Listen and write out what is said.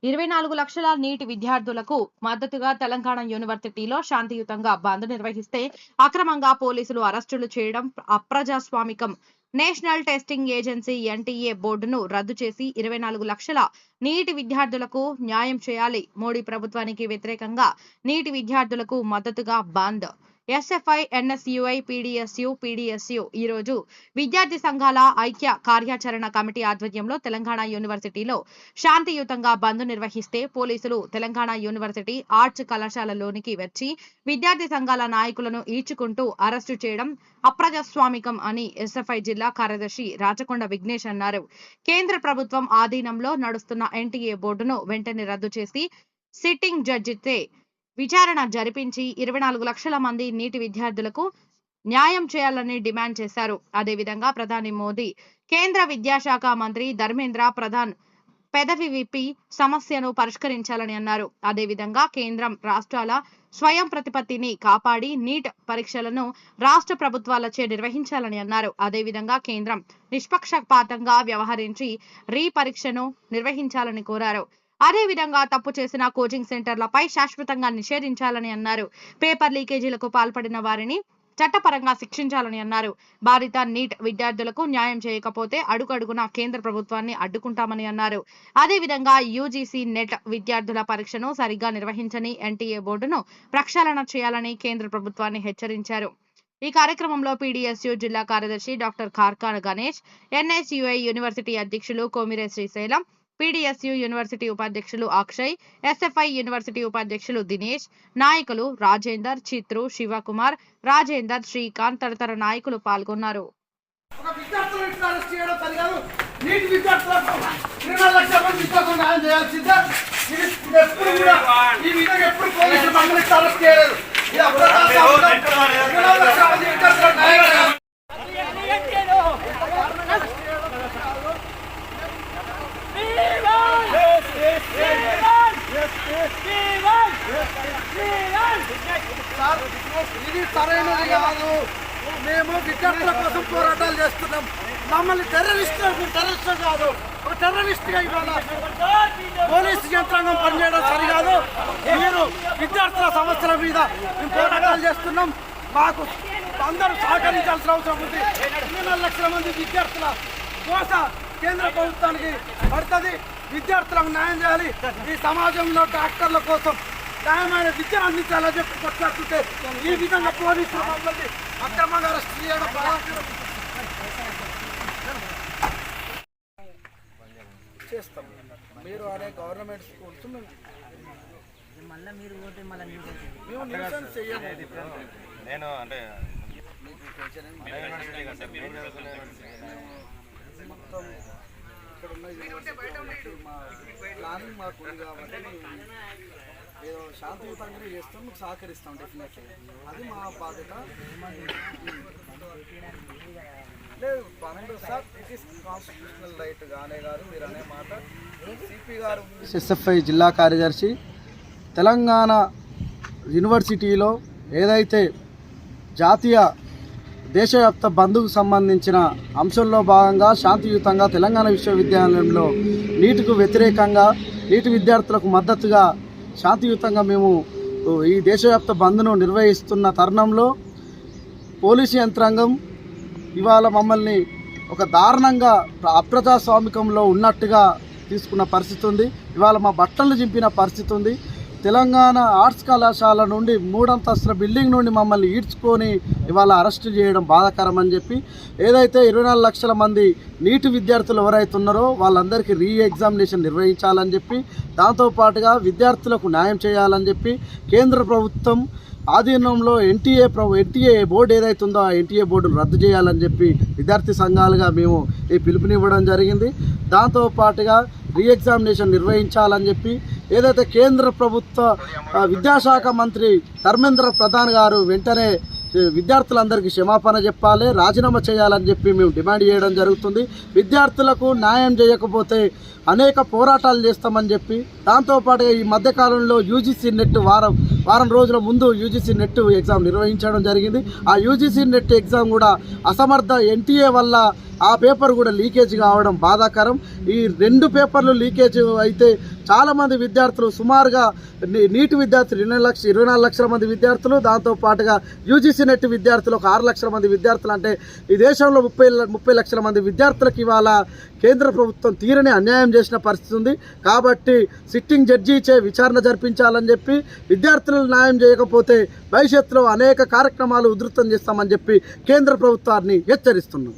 24 లక్షల నీట్ విద్యార్థులకు మద్దతుగా తెలంగాణ యూనివర్సిటీలో శాంతియుతంగా బంద్ నిర్వహిస్తే అక్రమంగా పోలీసులు అరెస్టులు చేయడం అప్రజాస్వామికం. నేషనల్ టెస్టింగ్ ఏజెన్సీ ఎన్టీఏ బోర్డును రద్దు చేసి 24 లక్షల నీటి విద్యార్థులకు న్యాయం చేయాలి. మోడీ ప్రభుత్వానికి వ్యతిరేకంగా నీటి విద్యార్థులకు మద్దతుగా బంద్. ఎస్ఎఫ్ఐ, ఎన్ఎస్యుఐ, పీడీఎస్యు ఈ రోజు విద్యార్థి సంఘాల ఐక్య కార్యాచరణ కమిటీ ఆధ్వర్యంలో తెలంగాణ యూనివర్సిటీలో శాంతియుతంగా బంద్ నిర్వహిస్తే పోలీసులు తెలంగాణ యూనివర్సిటీ ఆర్ట్స్ కళాశాలలోనికి వచ్చి విద్యార్థి సంఘాల నాయకులను ఈడ్చుకుంటూ అరెస్టు చేయడం అప్రజాస్వామికం అని ఎస్ఎఫ్ఐ జిల్లా కార్యదర్శి రాచకొండ విఘ్నేష్ అన్నారు. కేంద్ర ప్రభుత్వం ఆధీనంలో నడుస్తున్న ఎన్టీఏ బోర్డును వెంటనే రద్దు చేసి సిట్టింగ్ జడ్జితో విచారణ జరిపించి 24 లక్షల మంది నీటి విద్యార్థులకు న్యాయం చేయాలని డిమాండ్ చేశారు. అదేవిధంగా ప్రధాని మోదీ కేంద్ర విద్యాశాఖ మంత్రి ధర్మేంద్ర ప్రధాన్ పెదవి విప్పి సమస్యను పరిష్కరించాలని అన్నారు. అదేవిధంగా కేంద్రం రాష్ట్రాల స్వయం ప్రతిపత్తిని కాపాడి నీట్ పరీక్షలను రాష్ట్ర ప్రభుత్వాలచే నిర్వహించాలని అన్నారు. అదేవిధంగా కేంద్రం నిష్పక్షపాతంగా వ్యవహరించి పరీక్షను నిర్వహించాలని కోరారు. అదేవిధంగా తప్పు చేసిన కోచింగ్ సెంటర్లపై శాశ్వతంగా నిషేధించాలని అన్నారు. పేపర్ లీకేజీలకు పాల్పడిన వారిని చట్టపరంగా శిక్షించాలని అన్నారు. భారత నీట్ విద్యార్థులకు న్యాయం చేయకపోతే అడుగడుగునా కేంద్ర ప్రభుత్వాన్ని అడ్డుకుంటామని అన్నారు. అదేవిధంగా యూజీసీ నెట్ విద్యార్థుల పరీక్షను సరిగ్గా నిర్వహించని ఎన్టీఏ బోర్డును ప్రక్షాళన చేయాలని కేంద్ర ప్రభుత్వాన్ని హెచ్చరించారు. ఈ కార్యక్రమంలో పీడీఎస్యు జిల్లా కార్యదర్శి డాక్టర్ కార్కాన్ గణేష్, ఎన్ఎస్యుఐ యూనివర్సిటీ అధ్యక్షులు కోమిరే శ్రీశైలం, పీడీఎస్యు యూనివర్సిటీ ఉపాధ్యక్షులు అక్షయ్, ఎస్ఎఫ్ఐ యూనివర్సిటీ ఉపాధ్యక్షులు దినేష్, నాయకులు రాజేందర్, చిత్రు, శివకుమార్, రాజేందర్, శ్రీకాంత్ తదితర నాయకులు పాల్గొన్నారు. ఇది సరైనది కాదు. మేము విద్యార్థుల కోసం పోరాటాలు చేస్తున్నాం. మమ్మల్ని టెర్రరిస్ట్ కాదు, ఒక టెర్రరిస్ట్గా ఇవాళ పోలీసు యంత్రాంగం పనిచేయడం సరికాదు. మీరు విద్యార్థుల సమస్యల మీద మేము పోరాటాలు చేస్తున్నాం. మాకు అందరూ సహకరించాల్సిన అవసరం ఉంది. 24 లక్షల మంది విద్యార్థుల కోస కేంద్ర ప్రభుత్వానికి పడుతుంది. విద్యార్థులకు న్యాయం చేయాలి. ఈ సమాజంలో డాక్టర్ల కోసం న్యాయమైన విద్యను అందించాలని చెప్పి కొట్లాడుతుంటే ఈ విధంగా పోలీసులు మమ్మల్ని అక్రమంగా అరెస్ట్ చేయడం చేస్తాం. మీరు అనే గవర్నమెంట్ స్కూల్స్ మేము న్యూసెన్స్ చెయ్యము. నేను అంటే మొత్తం ఇక్కడ ఉన్న యూనివర్సిటీ మా ప్లానింగ్ మాకు ఉంది కాబట్టి ఏదో శాంతియుతంగా చేస్తాం, మీకు సహకరిస్తాం. డెఫినెట్లీ అది మా బాధ్యత. లేదు bandh sir, it is constitutional right. గానే గారు మీరు అనే మాట సిపి గారు ఎస్ఎఫ్ఐ జిల్లా కార్యదర్శి తెలంగాణ యూనివర్సిటీలో ఏదైతే జాతీయ దేశవ్యాప్త బంద్కు సంబంధించిన అంశంలో భాగంగా శాంతియుతంగా తెలంగాణ విశ్వవిద్యాలయంలో నీటికి వ్యతిరేకంగా నీటి విద్యార్థులకు మద్దతుగా శాంతియుతంగా మేము ఈ దేశవ్యాప్త బంద్ను నిర్వహిస్తున్న తరుణంలో పోలీసు యంత్రాంగం ఇవాళ మమ్మల్ని ఒక దారుణంగా అప్రజాస్వామికంలో ఉన్నట్టుగా తీసుకున్న పరిస్థితి ఉంది. ఇవాళ మా బట్టలు చింపిన పరిస్థితి ఉంది. తెలంగాణ ఆర్ట్స్ కళాశాల నుండి 3 అంతస్తుల బిల్డింగ్ నుండి మమ్మల్ని ఈడ్చుకొని ఇవాళ అరెస్టు చేయడం బాధాకరం అని చెప్పి, ఏదైతే 24 లక్షల మంది నీటి విద్యార్థులు ఎవరైతే ఉన్నారో వాళ్ళందరికీ ఎగ్జామినేషన్ నిర్వహించాలని చెప్పి, దాంతోపాటుగా విద్యార్థులకు న్యాయం చేయాలని చెప్పి కేంద్ర ప్రభుత్వం ఆధీనంలో ఎన్టీఏ బోర్డు ఏదైతే ఉందో ఆ ఎన్టీఏ బోర్డును రద్దు చేయాలని చెప్పి విద్యార్థి సంఘాలుగా మేము ఈ పిలుపునివ్వడం జరిగింది. దాంతోపాటుగా ఎగ్జామినేషన్ నిర్వహించాలని చెప్పి ఏదైతే కేంద్ర ప్రభుత్వ విద్యాశాఖ మంత్రి ధర్మేంద్ర ప్రధాన్ గారు వెంటనే విద్యార్థులందరికీ క్షమాపణ చెప్పాలి, రాజీనామా చేయాలని చెప్పి మేము డిమాండ్ చేయడం జరుగుతుంది. విద్యార్థులకు న్యాయం చేయకపోతే అనేక పోరాటాలు చేస్తామని చెప్పి, దాంతోపాటుగా ఈ మధ్యకాలంలో యూజీసీ నెట్ వారం రోజుల ముందు యూజీసీ నెట్ ఎగ్జామ్ నిర్వహించడం జరిగింది. ఆ యూజీసీ నెట్ ఎగ్జామ్ కూడా అసమర్థ ఎన్టీఏ వల్ల ఆ పేపర్ కూడా లీకేజ్ కావడం బాధాకరం. ఈ 2 పేపర్లు లీకేజ్ అయితే చాలామంది విద్యార్థులు, సుమారుగా నీట్ విద్యార్థులు 24 లక్షల మంది విద్యార్థులు, దాంతోపాటుగా యూజీసీ నెట్ విద్యార్థులు ఒక 6 లక్షల మంది విద్యార్థులు, అంటే ఈ దేశంలో 30 లక్షల మంది విద్యార్థులకు ఇవాళ కేంద్ర ప్రభుత్వం తీరని అన్యాయం చేసిన పరిస్థితి ఉంది. కాబట్టి సిట్టింగ్ జడ్జిచే విచారణ జరిపించాలని చెప్పి, విద్యార్థులకు న్యాయం చేయకపోతే భవిష్యత్తులో అనేక కార్యక్రమాలు ఉధృతం చేస్తామని చెప్పి కేంద్ర ప్రభుత్వాన్ని హెచ్చరిస్తున్నాం.